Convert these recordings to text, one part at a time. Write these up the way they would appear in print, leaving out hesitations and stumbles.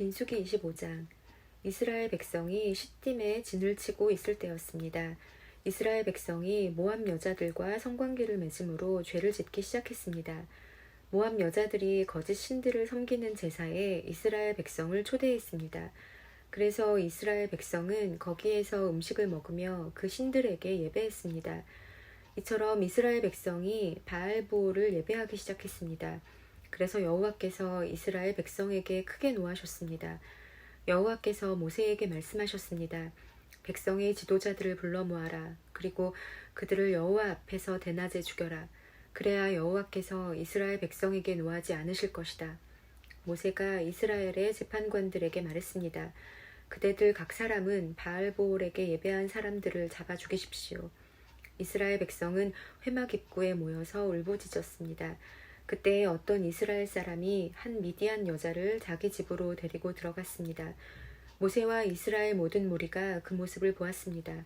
민수기 25장. 이스라엘 백성이 시딤에 진을 치고 있을 때였습니다. 이스라엘 백성이 모압 여자들과 성관계를 맺음으로 죄를 짓기 시작했습니다. 모압 여자들이 거짓 신들을 섬기는 제사에 이스라엘 백성을 초대했습니다. 그래서 이스라엘 백성은 거기에서 음식을 먹으며 그 신들에게 예배했습니다. 이처럼 이스라엘 백성이 바알보를 예배하기 시작했습니다. 그래서 여호와께서 이스라엘 백성에게 크게 노하셨습니다. 여호와께서 모세에게 말씀하셨습니다. 백성의 지도자들을 불러 모아라. 그리고 그들을 여호와 앞에서 대낮에 죽여라. 그래야 여호와께서 이스라엘 백성에게 노하지 않으실 것이다. 모세가 이스라엘의 재판관들에게 말했습니다. 그대들 각 사람은 바알보올에게 예배한 사람들을 잡아 죽이십시오. 이스라엘 백성은 회막 입구에 모여서 울부짖었습니다. 그때 어떤 이스라엘 사람이 한 미디안 여자를 자기 집으로 데리고 들어갔습니다. 모세와 이스라엘 모든 무리가 그 모습을 보았습니다.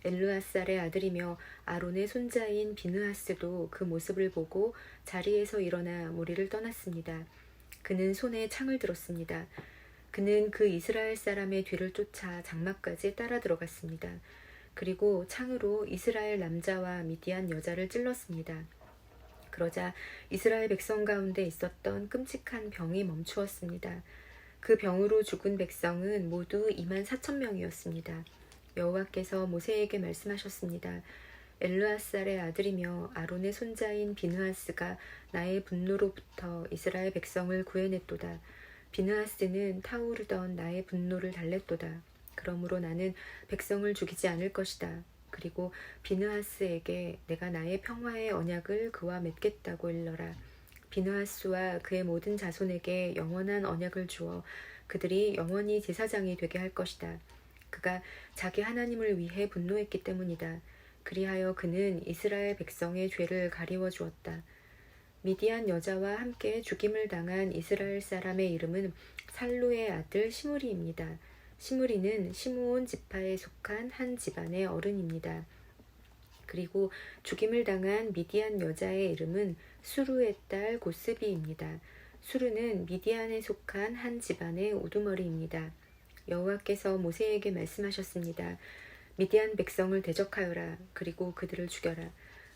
엘르아살의 아들이며 아론의 손자인 비느하스도 그 모습을 보고 자리에서 일어나 무리를 떠났습니다. 그는 손에 창을 들었습니다. 그는 그 이스라엘 사람의 뒤를 쫓아 장막까지 따라 들어갔습니다. 그리고 창으로 이스라엘 남자와 미디안 여자를 찔렀습니다. 그러자 이스라엘 백성 가운데 있었던 끔찍한 병이 멈추었습니다. 그 병으로 죽은 백성은 모두 24,000명이었습니다. 여호와께서 모세에게 말씀하셨습니다. 엘르아살의 아들이며 아론의 손자인 비느하스가 나의 분노로부터 이스라엘 백성을 구해냈도다. 비느하스는 타오르던 나의 분노를 달랬도다. 그러므로 나는 백성을 죽이지 않을 것이다. 그리고 비느하스에게 내가 나의 평화의 언약을 그와 맺겠다고 일러라. 비느하스와 그의 모든 자손에게 영원한 언약을 주어 그들이 영원히 제사장이 되게 할 것이다. 그가 자기 하나님을 위해 분노했기 때문이다. 그리하여 그는 이스라엘 백성의 죄를 가리워 주었다. 미디안 여자와 함께 죽임을 당한 이스라엘 사람의 이름은 살루의 아들 시므리입니다. 시므리는 시므온 지파에 속한 한 집안의 어른입니다. 그리고 죽임을 당한 미디안 여자의 이름은 수루의 딸 고스비입니다. 수루는 미디안에 속한 한 집안의 우두머리입니다. 여호와께서 모세에게 말씀하셨습니다. 미디안 백성을 대적하여라. 그리고 그들을 죽여라.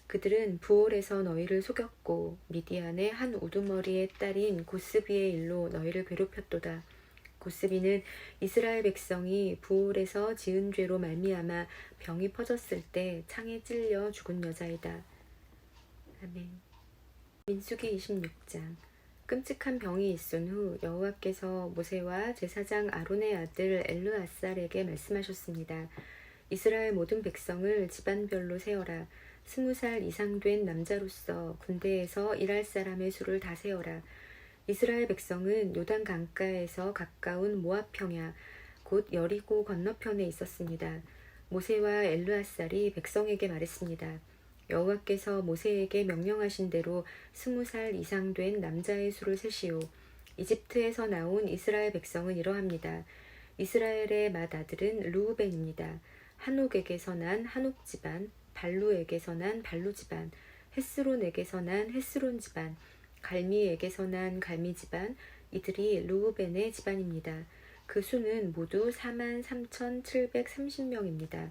그들은 부올에서 너희를 속였고 미디안의 한 우두머리의 딸인 고스비의 일로 너희를 괴롭혔도다. 고스비는 이스라엘 백성이 부올에서 지은 죄로 말미암아 병이 퍼졌을 때 창에 찔려 죽은 여자이다. 아멘. 민수기 26장. 끔찍한 병이 있은 후 여호와께서 모세와 제사장 아론의 아들 엘르아살에게 말씀하셨습니다. 이스라엘 모든 백성을 집안별로 세어라. 20살 이상 된 남자로서 군대에서 일할 사람의 수를 다 세어라. 이스라엘 백성은 요단 강가에서 가까운 모압 평야 곧 여리고 건너편에 있었습니다. 모세와 엘르아살이 백성에게 말했습니다. 여호와께서 모세에게 명령하신 대로 20살 이상 된 남자의 수를 세시오. 이집트에서 나온 이스라엘 백성은 이러합니다. 이스라엘의 맏아들은 르우벤입니다. 한옥에게서 난 한옥 집안, 발루에게서 난 발루 집안, 헤스론에게서 난 헤스론 집안, 갈미에게서 난 갈미 집안, 이들이 르우벤의 집안입니다. 그 수는 모두 43,730명입니다.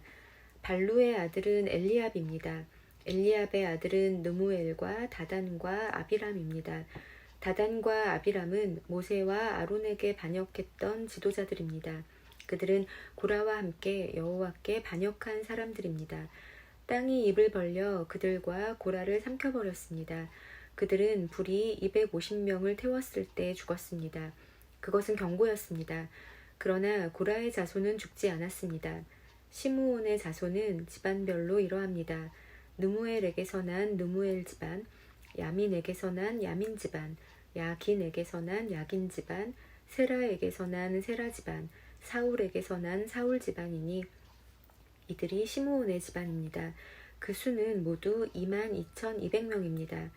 발루의 아들은 엘리압입니다. 엘리압의 아들은 느무엘과 다단과 아비람입니다. 다단과 아비람은 모세와 아론에게 반역했던 지도자들입니다. 그들은 고라와 함께 여호와께 반역한 사람들입니다. 땅이 입을 벌려 그들과 고라를 삼켜버렸습니다. 그들은 불이 250명을 태웠을 때 죽었습니다. 그것은 경고였습니다. 그러나 고라의 자손은 죽지 않았습니다. 시므온의 자손은 집안별로 이러합니다. 느무엘에게서 난 느무엘 집안, 야민에게서 난 야민 집안, 야긴에게서 난 야긴 집안, 세라에게서 난 세라 집안, 사울에게서 난 사울 집안이니 이들이 시므온의 집안입니다. 그 수는 모두 22,200명입니다.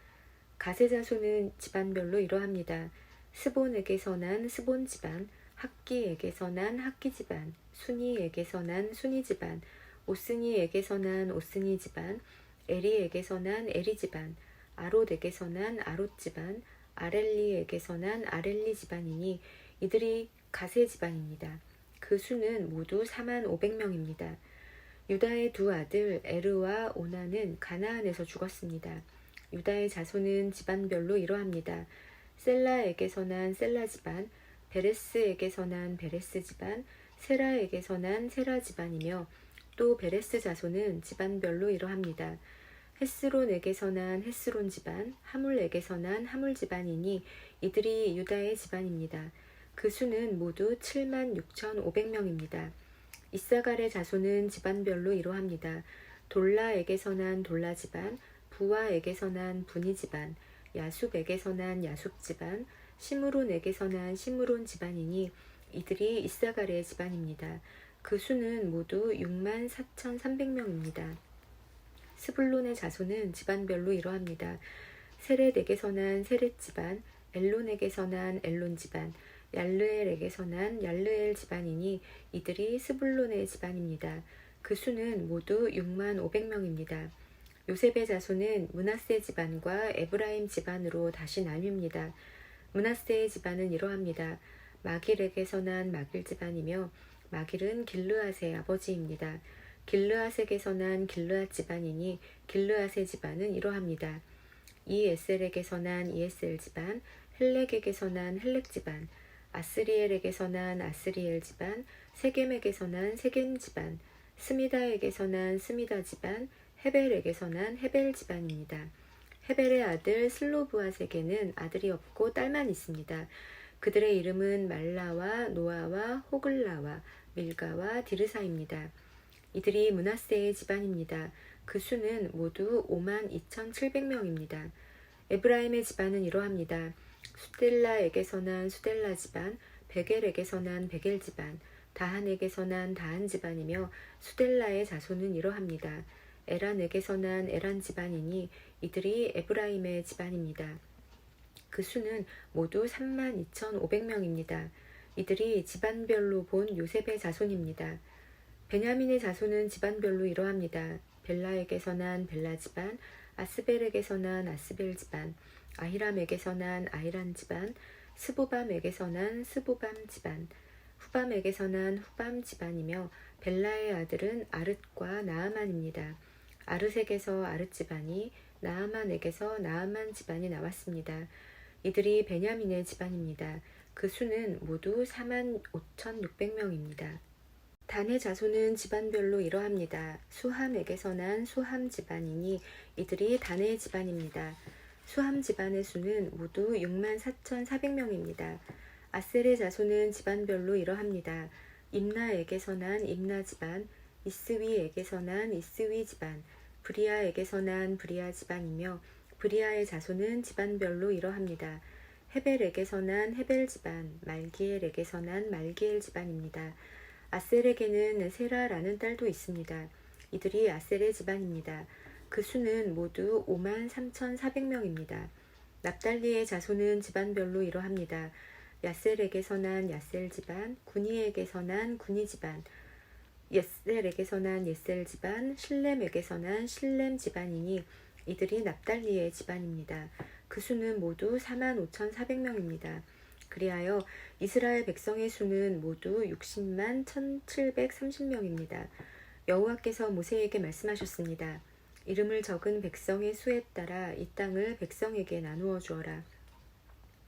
가세 자손은 집안별로 이러합니다. 스본에게서 난 스본 집안, 학기에게서 난 학기 집안, 순이에게서 난 순이 집안, 오스니에게서 난 오스니 집안, 에리에게서 난 에리 집안, 아롯에게서 난 아롯 집안, 아렐리에게서 난 아렐리 집안이니 이들이 가세 집안입니다. 그 수는 모두 45,000명입니다. 유다의 두 아들 에르와 오나는 가나안에서 죽었습니다. 유다의 자손은 집안별로 이러합니다. 셀라에게서 난 셀라 집안, 베레스에게서 난 베레스 집안, 세라에게서 난 세라 집안이며 또 베레스 자손은 집안별로 이러합니다. 헤스론에게서 난 헤스론 집안, 하물에게서 난 하물 집안이니 이들이 유다의 집안입니다. 그 수는 모두 76,500명입니다. 이사갈의 자손은 집안별로 이러합니다. 돌라에게서 난 돌라 집안, 부와에게서 난 부니 집안, 야숲에게서 난 야숲 집안, 시므론에게서 난 시므론 집안이니 이들이 이사갈의 집안입니다. 그 수는 모두 64,300명입니다. 스불론의 자손은 집안별로 이러합니다. 세렛에게서 난 세렛 집안, 엘론에게서 난 엘론 집안, 얄르엘에게서 난 얄르엘 집안이니 이들이 스불론의 집안입니다. 그 수는 모두 65,000명입니다. 요셉의 자손은 므낫세 집안과 에브라임 집안으로 다시 나뉩니다. 므낫세의 집안은 이러합니다. 마길에게서 난 마길 집안이며 마길은 길르앗의 아버지입니다. 길르앗에게서 난 길르앗 집안이니 길르앗의 집안은 이러합니다. 이에셀에게서 난 이에셀 집안, 헬렉에게서 난 헬렉 집안, 아스리엘에게서 난 아스리엘 집안, 세겜에게서 난 세겜 집안, 스미다에게서 난 스미다 집안, 헤벨에게서 난 헤벨 집안입니다. 헤벨의 아들 슬로브앗에게는 아들이 없고 딸만 있습니다. 그들의 이름은 말라와 노아와 호글라와 밀가와 디르사입니다. 이들이 므낫세의 집안입니다. 그 수는 모두 52,700명입니다. 에브라임의 집안은 이러합니다. 수델라에게서 난 수델라 집안, 베겔에게서 난 베겔 집안, 다한에게서 난 다한 집안이며 수델라의 자손은 이러합니다. 에란에게서 난 에란 집안이니 이들이 에브라임의 집안입니다. 그 수는 모두 32,500명입니다. 이들이 집안별로 본 요셉의 자손입니다. 베냐민의 자손은 집안별로 이러합니다. 벨라에게서 난 벨라 집안, 아스벨에게서 난 아스벨 집안, 아히람에게서 난 아히란 집안, 스부밤에게서 난 스부밤 집안, 후밤에게서 난 후밤 집안이며 벨라의 아들은 아릇과 나아만입니다. 아릇에게서 아릇 집안이, 나아만에게서 나아만 집안이 나왔습니다. 이들이 베냐민의 집안입니다. 그 수는 모두 45,600명입니다. 단의 자손은 집안별로 이러합니다. 수함에게서 난 수함 집안이니 이들이 단의 집안입니다. 수함 집안의 수는 모두 64,400명입니다. 아셀의 자손은 집안별로 이러합니다. 임나에게서 난 임나 집안, 이스위에게서 난 이스위 집안, 브리아에게서 난 브리아 집안이며 브리아의 자손은 집안별로 이러합니다. 헤벨에게서 난 헤벨 집안, 말기엘에게서 난 말기엘 집안입니다. 아셀에게는 세라라는 딸도 있습니다. 이들이 아셀의 집안입니다. 그 수는 모두 53,400명입니다. 납달리의 자손은 집안별로 이러합니다. 야셀에게서 난 야셀 집안, 구니에게서 난 구니 집안, 예셀에게서 난 예셀 집안, 실렘에게서 난 실렘 집안이니 이들이 납달리의 집안입니다. 그 수는 모두 45,400명입니다. 그리하여 이스라엘 백성의 수는 모두 60만 1,730명입니다. 여호와께서 모세에게 말씀하셨습니다. 이름을 적은 백성의 수에 따라 이 땅을 백성에게 나누어 주어라.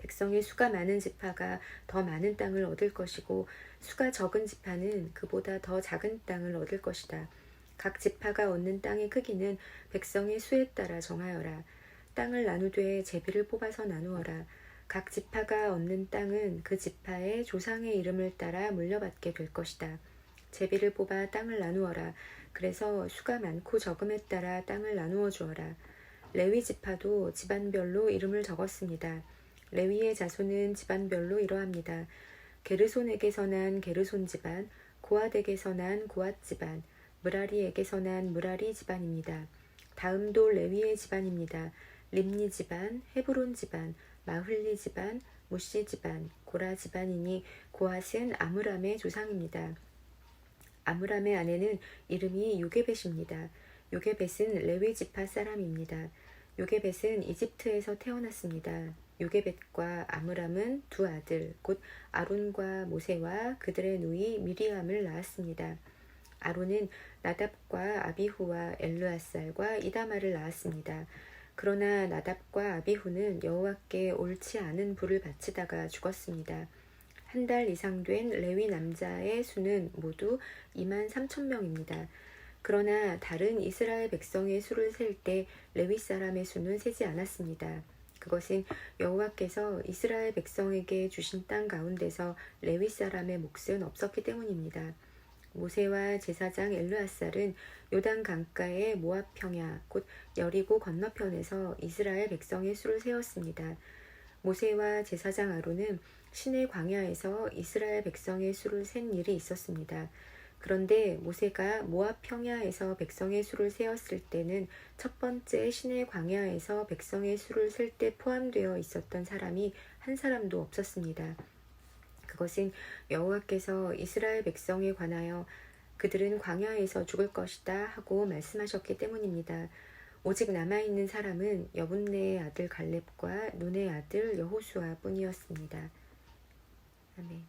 백성의 수가 많은 지파가 더 많은 땅을 얻을 것이고 수가 적은 지파는 그보다 더 작은 땅을 얻을 것이다. 각 지파가 얻는 땅의 크기는 백성의 수에 따라 정하여라. 땅을 나누되 제비를 뽑아서 나누어라. 각 지파가 얻는 땅은 그 지파의 조상의 이름을 따라 물려받게 될 것이다. 제비를 뽑아 땅을 나누어라. 그래서 수가 많고 적음에 따라 땅을 나누어 주어라. 레위 지파도 집안별로 이름을 적었습니다. 레위의 자손은 집안별로 이러합니다. 게르손에게서 난 게르손 집안, 고앗에게서 난 고앗 집안, 므라리에게서 난 므라리 집안입니다. 다음도 레위의 집안입니다. 림니 집안, 헤브론 집안, 마흘리 집안, 무시 집안, 고라 집안이니 고앗은 아므람의 조상입니다. 아므람의 아내는 이름이 요게벳입니다. 요게벳은 레위 지파 사람입니다. 요게벳은 이집트에서 태어났습니다. 요게벳과 아므람은 두 아들 곧 아론과 모세와 그들의 누이 미리암을 낳았습니다. 아론은 나답과 아비후와 엘르앗살과 이다마를 낳았습니다. 그러나 나답과 아비후는 여호와께 옳지 않은 불을 바치다가 죽었습니다. 한 달 이상 된 레위 남자의 수는 모두 23,000명입니다. 그러나 다른 이스라엘 백성의 수를 셀 때 레위 사람의 수는 세지 않았습니다. 그것은 여호와께서 이스라엘 백성에게 주신 땅 가운데서 레위 사람의 몫은 없었기 때문입니다. 모세와 제사장 엘르앗살은 요단 강가의 모압 평야 곧 여리고 건너편에서 이스라엘 백성의 수를 세웠습니다. 모세와 제사장 아론은 시내 광야에서 이스라엘 백성의 수를 센 일이 있었습니다. 그런데 모세가 모압 평야에서 백성의 수를 세었을 때는 첫 번째 시내 광야에서 백성의 수를 셀 때 포함되어 있었던 사람이 한 사람도 없었습니다. 그것은 여호와께서 이스라엘 백성에 관하여 그들은 광야에서 죽을 것이다 하고 말씀하셨기 때문입니다. 오직 남아있는 사람은 여분네의 아들 갈렙과 눈의 아들 여호수아 뿐이었습니다. 아멘.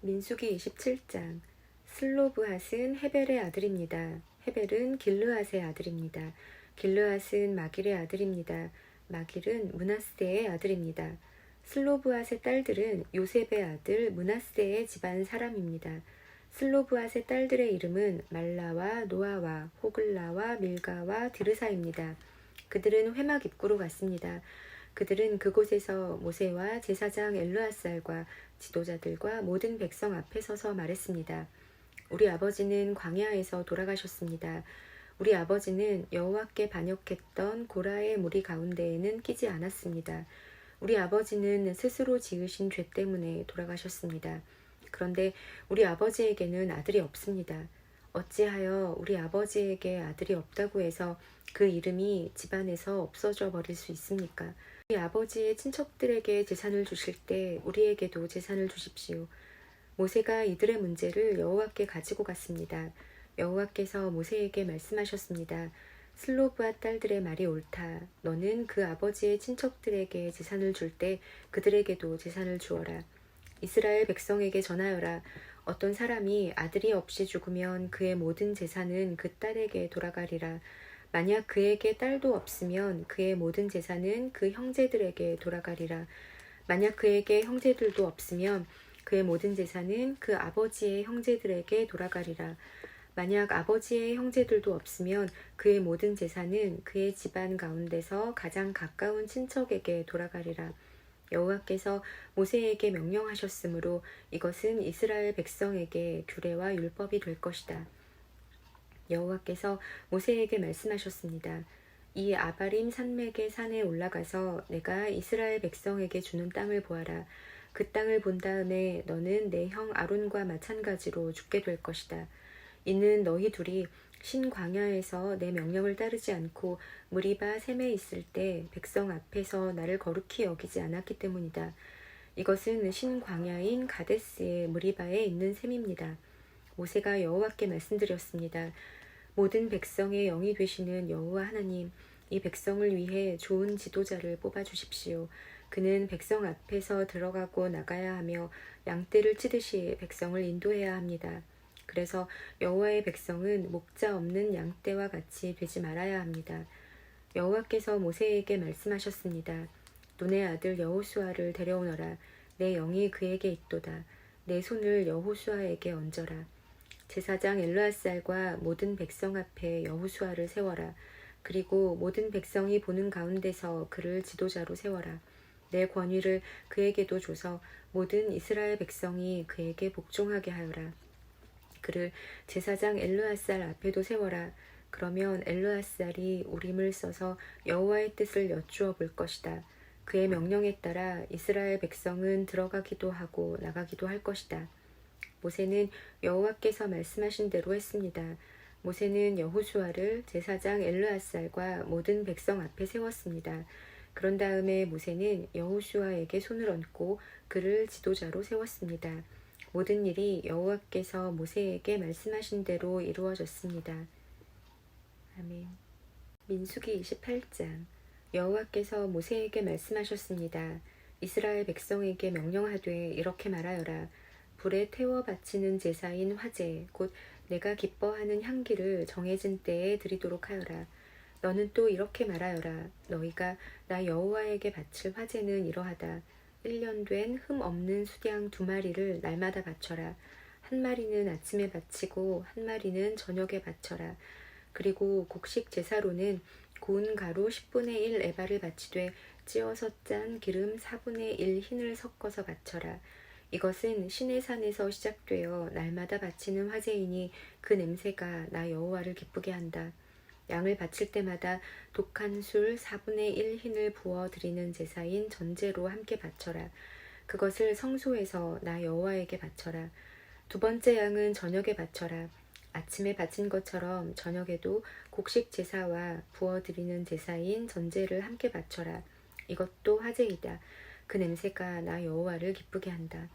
민수기 27장. 슬로브핫은 헤벨의 아들입니다. 헤벨은 길르앗의 아들입니다. 길르앗은 마길의 아들입니다. 마길은 므낫세의 아들입니다. 슬로브핫의 딸들은 요셉의 아들 므낫세의 집안 사람입니다. 슬로브핫의 딸들의 이름은 말라와 노아와 호글라와 밀가와 디르사입니다. 그들은 회막 입구로 갔습니다. 그들은 그곳에서 모세와 제사장 엘르앗살과 지도자들과 모든 백성 앞에 서서 말했습니다. 우리 아버지는 광야에서 돌아가셨습니다. 우리 아버지는 여호와께 반역했던 고라의 무리 가운데에는 끼지 않았습니다. 우리 아버지는 스스로 지으신 죄 때문에 돌아가셨습니다. 그런데 우리 아버지에게는 아들이 없습니다. 어찌하여 우리 아버지에게 아들이 없다고 해서 그 이름이 집안에서 없어져 버릴 수 있습니까? 우리 아버지의 친척들에게 재산을 주실 때 우리에게도 재산을 주십시오. 모세가 이들의 문제를 여호와께 가지고 갔습니다. 여호와께서 모세에게 말씀하셨습니다. 슬로브앗 딸들의 말이 옳다. 너는 그 아버지의 친척들에게 재산을 줄 때 그들에게도 재산을 주어라. 이스라엘 백성에게 전하여라. 어떤 사람이 아들이 없이 죽으면 그의 모든 재산은 그 딸에게 돌아가리라. 만약 그에게 딸도 없으면 그의 모든 재산은 그 형제들에게 돌아가리라. 만약 그에게 형제들도 없으면 그의 모든 재산은 그 아버지의 형제들에게 돌아가리라. 만약 아버지의 형제들도 없으면 그의 모든 재산은 그의 집안 가운데서 가장 가까운 친척에게 돌아가리라. 여호와께서 모세에게 명령하셨으므로 이것은 이스라엘 백성에게 규례와 율법이 될 것이다. 여호와께서 모세에게 말씀하셨습니다. 이 아바림 산맥의 산에 올라가서 내가 이스라엘 백성에게 주는 땅을 보아라. 그 땅을 본 다음에 너는 내 형 아론과 마찬가지로 죽게 될 것이다. 이는 너희 둘이 신광야에서 내 명령을 따르지 않고 무리바 셈에 있을 때 백성 앞에서 나를 거룩히 여기지 않았기 때문이다. 이것은 신광야인 가데스의 무리바에 있는 셈입니다. 모세가 여호와께 말씀드렸습니다. 모든 백성의 영이 되시는 여호와 하나님, 이 백성을 위해 좋은 지도자를 뽑아주십시오. 그는 백성 앞에서 들어가고 나가야 하며 양떼를 치듯이 백성을 인도해야 합니다. 그래서 여호와의 백성은 목자 없는 양떼와 같이 되지 말아야 합니다. 여호와께서 모세에게 말씀하셨습니다. 눈의 아들 여호수아를 데려오너라. 내 영이 그에게 있도다. 내 손을 여호수아에게 얹어라. 제사장 엘르앗살과 모든 백성 앞에 여호수아를 세워라. 그리고 모든 백성이 보는 가운데서 그를 지도자로 세워라. 내 권위를 그에게도 줘서 모든 이스라엘 백성이 그에게 복종하게 하여라. 그를 제사장 엘르앗살 앞에도 세워라. 그러면 엘르앗살이 우림을 써서 여호와의 뜻을 여쭈어 볼 것이다. 그의 명령에 따라 이스라엘 백성은 들어가기도 하고 나가기도 할 것이다. 모세는 여호와께서 말씀하신 대로 했습니다. 모세는 여호수아를 제사장 엘르앗살과 모든 백성 앞에 세웠습니다. 그런 다음에 모세는 여호수아에게 손을 얹고 그를 지도자로 세웠습니다. 모든 일이 여호와께서 모세에게 말씀하신 대로 이루어졌습니다. 아멘. 민수기 28장. 여호와께서 모세에게 말씀하셨습니다. 이스라엘 백성에게 명령하되 이렇게 말하여라. 불에 태워 바치는 제사인 화제 곧 내가 기뻐하는 향기를 정해진 때에 드리도록 하여라. 너는 또 이렇게 말하여라. 너희가 나 여호와에게 바칠 화제는 이러하다. 1년 된 흠 없는 수양 2마리를 날마다 바쳐라. 한 마리는 아침에 바치고 한 마리는 저녁에 바쳐라. 그리고 곡식 제사로는 고운 가루 10분의 1 에바를 바치되 찌어서 짠 기름 4분의 1 흰을 섞어서 바쳐라. 이것은 신의 산에서 시작되어 날마다 바치는 화제이니 그 냄새가 나 여호와를 기쁘게 한다. 양을 바칠 때마다 독한 술 4분의 1 흰을 부어 드리는 제사인 전제로 함께 바쳐라. 그것을 성소에서 나 여호와에게 바쳐라. 2번째 양은 저녁에 바쳐라. 아침에 바친 것처럼 저녁에도 곡식 제사와 부어 드리는 제사인 전제를 함께 바쳐라. 이것도 화제이다. 그 냄새가 나 여호와를 기쁘게 한다.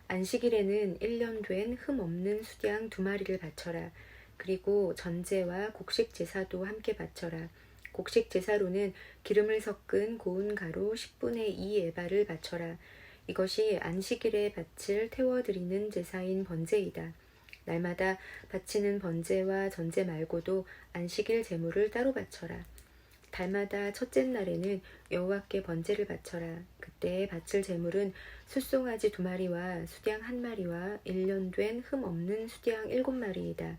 안식일에는 1년 된 흠 없는 수양 2마리를 바쳐라. 그리고 전제와 곡식 제사도 함께 바쳐라. 곡식 제사로는 기름을 섞은 고운 가루 10분의 2 에바를 바쳐라. 이것이 안식일에 바칠 태워드리는 제사인 번제이다. 날마다 바치는 번제와 전제 말고도 안식일 제물을 따로 바쳐라. 달마다 첫째 날에는 여호와께 번제를 바쳐라. 그때 바칠 제물은 숫송아지 2마리와 수양 1마리와 1년 된 흠 없는 수양 7마리이다.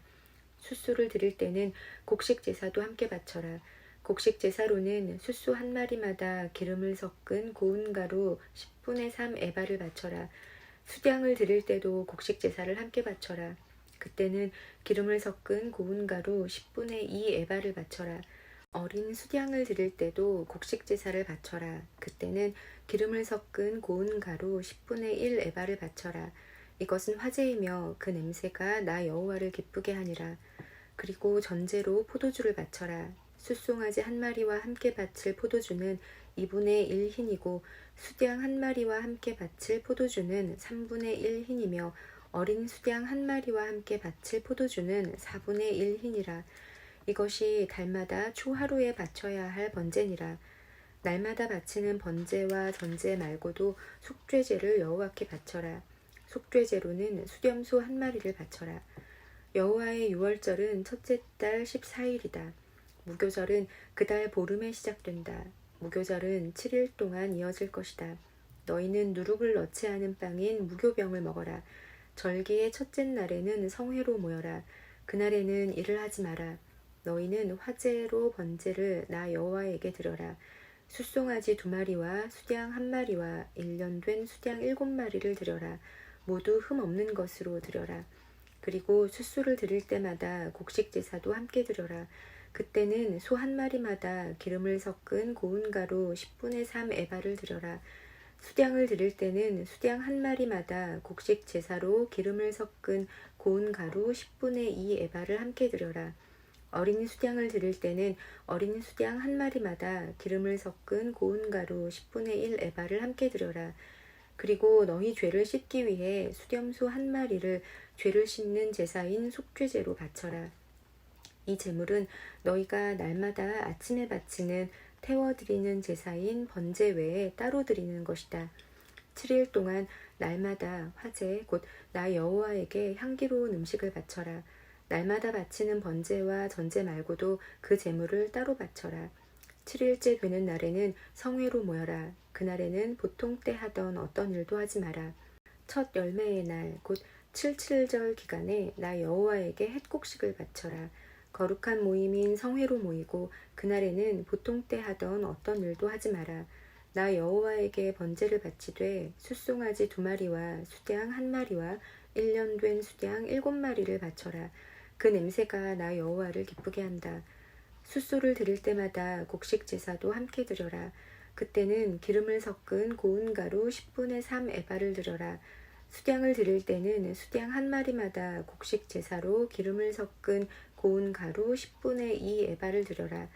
숫소를 드릴 때는 곡식 제사도 함께 바쳐라. 곡식 제사로는 숫소 1마리마다 기름을 섞은 고운 가루 10분의 3 에바를 바쳐라. 수양을 드릴 때도 곡식 제사를 함께 바쳐라. 그때는 기름을 섞은 고운 가루 10분의 2 에바를 바쳐라. 어린 수양을 드릴 때도 곡식 제사를 바쳐라. 그때는 기름을 섞은 고운 가루 10분의 1 에바를 바쳐라. 이것은 화제이며 그 냄새가 나 여호와를 기쁘게 하니라. 그리고 전제로 포도주를 바쳐라. 숫송아지 1마리와 함께 바칠 포도주는 2분의 1 흰이고 수양 1마리와 함께 바칠 포도주는 3분의 1 흰이며 어린 수양 1마리와 함께 바칠 포도주는 4분의 1 흰이라. 이것이 달마다 초하루에 바쳐야 할 번제니라. 날마다 바치는 번제와 전제 말고도 속죄제를 여호와께 바쳐라. 속죄제로는 수렴소 1마리를 바쳐라. 여호와의 유월절은 첫째 달 14일이다. 무교절은 그 달 보름에 시작된다. 무교절은 7일 동안 이어질 것이다. 너희는 누룩을 넣지 않은 빵인 무교병을 먹어라. 절기의 첫째 날에는 성회로 모여라. 그날에는 일을 하지 마라. 너희는 화제로 번제를 나 여호와에게 드려라. 숫송아지 2마리와 수양 1마리와 1년 된 수양 7마리를 드려라. 모두 흠 없는 것으로 드려라. 그리고 숫소를 드릴 때마다 곡식 제사도 함께 드려라. 그때는 소 1마리마다 기름을 섞은 고운 가루 10분의 3 에바를 드려라. 수양을 드릴 때는 수양 1마리마다 곡식 제사로 기름을 섞은 고운 가루 10분의 2 에바를 함께 드려라. 어린 수양을 드릴 때는 어린 수양 1마리마다 기름을 섞은 고운 가루 10분의 1 에바를 함께 드려라. 그리고 너희 죄를 씻기 위해 수렴소 1마리를 죄를 씻는 제사인 속죄제로 바쳐라. 이 제물은 너희가 날마다 아침에 바치는 태워드리는 제사인 번제 외에 따로 드리는 것이다. 7일 동안 날마다 화제 곧 나 여호와에게 향기로운 음식을 바쳐라. 날마다 바치는 번제와 전제 말고도 그 제물을 따로 바쳐라. 7일째 되는 날에는 성회로 모여라. 그날에는 보통 때 하던 어떤 일도 하지 마라. 첫 열매의 날 곧 77절 기간에 나 여호와에게 햇곡식을 바쳐라. 거룩한 모임인 성회로 모이고 그날에는 보통 때 하던 어떤 일도 하지 마라. 나 여호와에게 번제를 바치되 숫송아지 2마리와 수양 1마리와 1년 된 수양 7마리를 바쳐라. 그 냄새가 나 여호와를 기쁘게 한다. 숫소를 드릴 때마다 곡식 제사도 함께 드려라. 그때는 기름을 섞은 고운 가루 10분의 3 에바를 드려라. 수양을 드릴 때는 수양 1마리마다 곡식 제사로 기름을 섞은 고운 가루 10분의 2 에바를 드려라.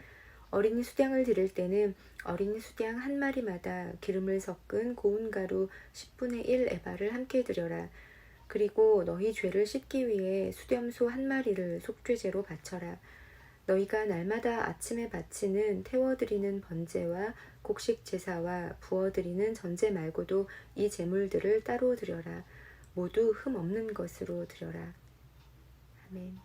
어린 수양을 드릴 때는 어린 수양 1마리마다 기름을 섞은 고운 가루 10분의 1 에바를 함께 드려라. 그리고 너희 죄를 씻기 위해 수렴소 1마리를 속죄제로 바쳐라. 너희가 날마다 아침에 바치는 태워드리는 번제와 곡식 제사와 부어드리는 전제 말고도 이 제물들을 따로 드려라. 모두 흠 없는 것으로 드려라. 아멘.